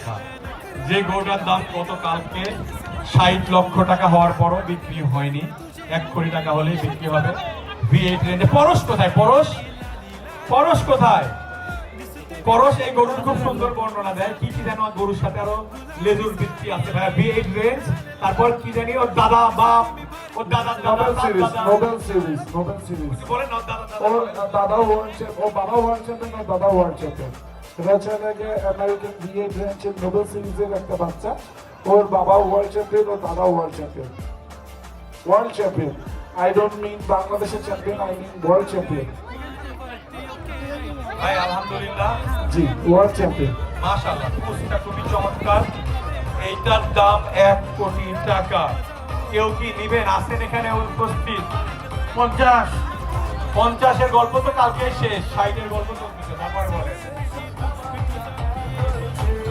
কথা, যে গরুটার দাম গতকালকে 60 লক্ষ টাকা হওয়ার পরও বিক্রি হয়নি, 1 কোটি টাকা হলেই বিক্রি হবে। V8 রেঞ্জে পরশ কোথায়? পরশ কোথায়? পরশ এই গরুর খুব সুন্দর বর্ণনা দেয়। কি কি যেন গরুর সাথে আরো লেজুর বৃত্তি আছে ভাই। V8 রেঞ্জ, তারপর কি জানি ওর দাদা বাপ, ওর দাদা নোবেল সিরিজ বলেন না, দাদা ওর দাদা ওয়ার্ল্ড চ্যাম্পিয়ন, ও বাবা ওয়ার্ল্ড চ্যাম্পিয়ন, ওর দাদা ওয়ার্ল্ড চ্যাম্পিয়ন। এটা হচ্ছে যে আমেরিকান V8 রেঞ্জের নোবেল সিরিজের একটা বাচ্চা। ওর বাবা ওয়ার্ল্ড চ্যাম্পিয়ন, ওর দাদা world champion. World champion, I don't mean বাংলাদেশের champion, I mean world champion. ভাই আলহামদুলিল্লাহ, জি ওয়ার্ল্ড চ্যাম্পিয়ন। মাশাআল্লাহ, কুস্তিটা খুবই চমৎকার। এইটার দাম 1 কোটি টাকা। কেউ কি নিবেন? আসেন এখানে উপস্থিত। 50 এর গল্প তো কালকেই শেষ, 60 এর গল্প চলতেছে। তারপর বলেন